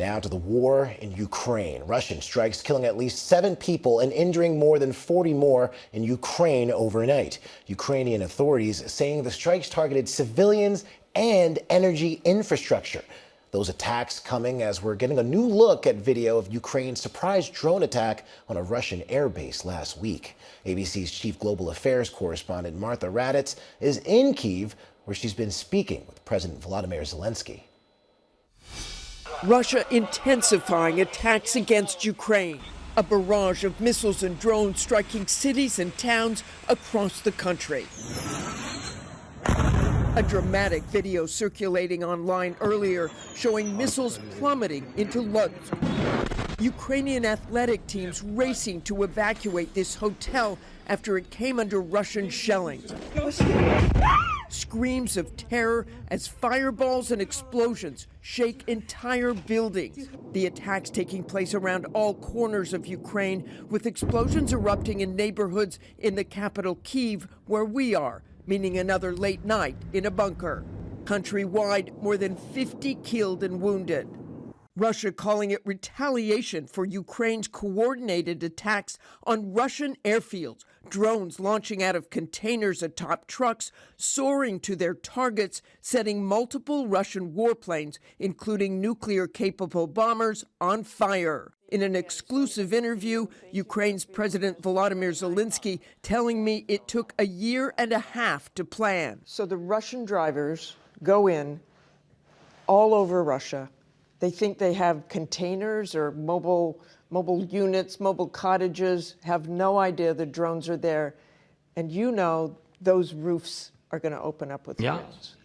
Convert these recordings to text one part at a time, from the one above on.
Now to the war in Ukraine. Russian strikes killing at least 7 people and injuring more than 40 more in Ukraine overnight. Ukrainian authorities saying the strikes targeted civilians and energy infrastructure. Those attacks coming as we're getting a new look at video of Ukraine's surprise drone attack on a Russian airbase last week. ABC's chief global affairs correspondent Martha Raddatz is in Kyiv, where she's been speaking with President Volodymyr Zelensky. Russia intensifying attacks against Ukraine. A barrage of missiles and drones striking cities and towns across the country. A dramatic video circulating online earlier showing missiles plummeting into Lutsk. Ukrainian athletic teams racing to evacuate this hotel after it came under Russian shelling. Screams of terror as fireballs and explosions shake entire buildings. The attacks taking place around all corners of Ukraine, with explosions erupting in neighborhoods in the capital Kyiv, where we are, meaning another late night in a bunker. Countrywide, more than 50 killed and wounded. Russia calling it retaliation for Ukraine's coordinated attacks on Russian airfields, drones launching out of containers atop trucks, soaring to their targets, setting multiple Russian warplanes, including nuclear-capable bombers, on fire. In an exclusive interview, Ukraine's President Volodymyr Zelensky telling me it took a year and a half to plan. So the Russian drivers go in all over Russia. They think they have containers or mobile units, mobile cottages, have no idea the drones are there. And you know those roofs are going to open up with drones.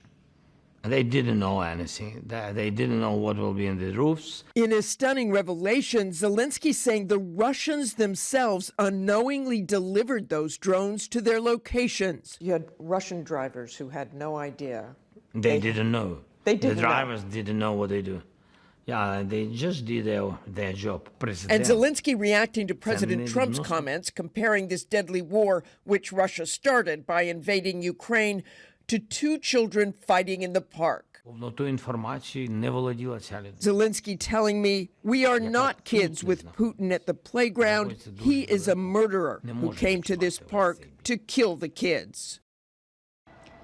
They didn't know anything. They didn't know what will be in the roofs. In a stunning revelation, Zelensky saying the Russians themselves unknowingly delivered those drones to their locations. You had Russian drivers who had no idea. They didn't know. They didn't The drivers didn't know what they do. Yeah, they just did their job. And Zelensky reacting to President Trump's comments, comparing this deadly war, which Russia started by invading Ukraine, to 2 children fighting in the park. Zelensky telling me, we are not kids with Putin at the playground. He is a murderer who came to this park to kill the kids.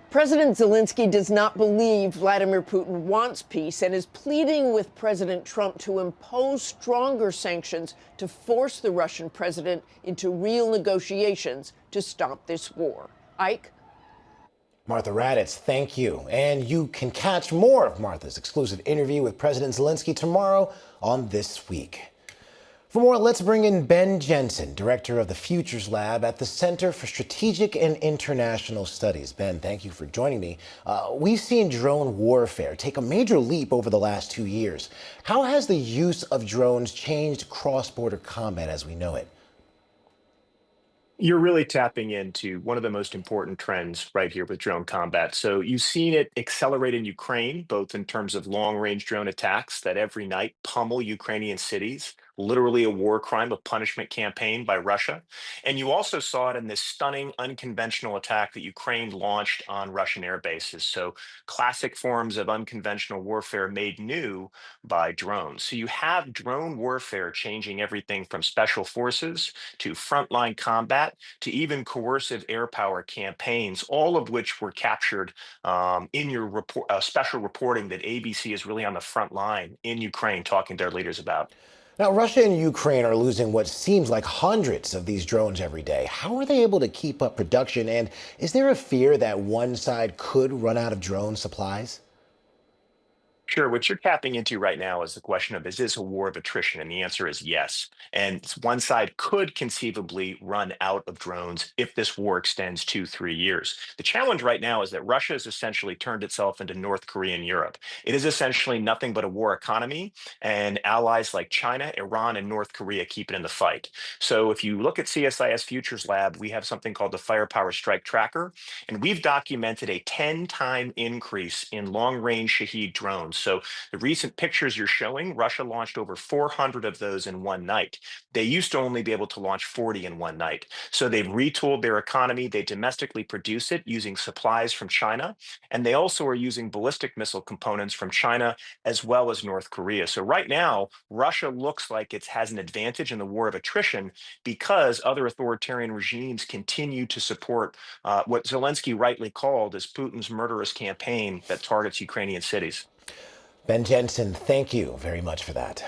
President Zelensky does not believe Vladimir Putin wants peace and is pleading with President Trump to impose stronger sanctions to force the Russian president into real negotiations to stop this war. Ike? Martha Raddatz, thank you. And you can catch more of Martha's exclusive interview with President Zelensky tomorrow on This Week. For more, let's bring in Ben Jensen, director of the Futures Lab at the Center for Strategic and International Studies. Ben, thank you for joining me. We've seen drone warfare take a major leap over the last 2 years. How has the use of drones changed cross-border combat as we know it? You're really tapping into one of the most important trends right here with drone combat. So you've seen it accelerate in Ukraine, both in terms of long-range drone attacks that every night pummel Ukrainian cities, literally a war crime, a punishment campaign by Russia. And you also saw it in this stunning unconventional attack that Ukraine launched on Russian air bases. So classic forms of unconventional warfare made new by drones. So you have drone warfare changing everything from special forces to frontline combat to even coercive air power campaigns, all of which were captured in your report, special reporting that ABC is really on the front line in Ukraine talking to their leaders about. Now, Russia and Ukraine are losing what seems like hundreds of these drones every day. How are they able to keep up production? And is there a fear that one side could run out of drone supplies? Sure. What you're tapping into right now is the question of, is this a war of attrition? And the answer is yes. And one side could conceivably run out of drones if this war extends 2-3 years. The challenge right now is that Russia has essentially turned itself into North Korea in Europe. It is essentially nothing but a war economy, and allies like China, Iran, and North Korea keep it in the fight. So if you look at CSIS Futures Lab, we have something called the Firepower Strike Tracker, and we've documented a 10-time increase in long-range Shahed drones So the recent pictures you're showing, Russia launched over 400 of those in one night. They used to only be able to launch 40 in one night. So they've retooled their economy. They domestically produce it using supplies from China. And they also are using ballistic missile components from China as well as North Korea. So right now, Russia looks like it has an advantage in the war of attrition because other authoritarian regimes continue to support what Zelensky rightly called as Putin's murderous campaign that targets Ukrainian cities. Ben Jensen, thank you very much for that.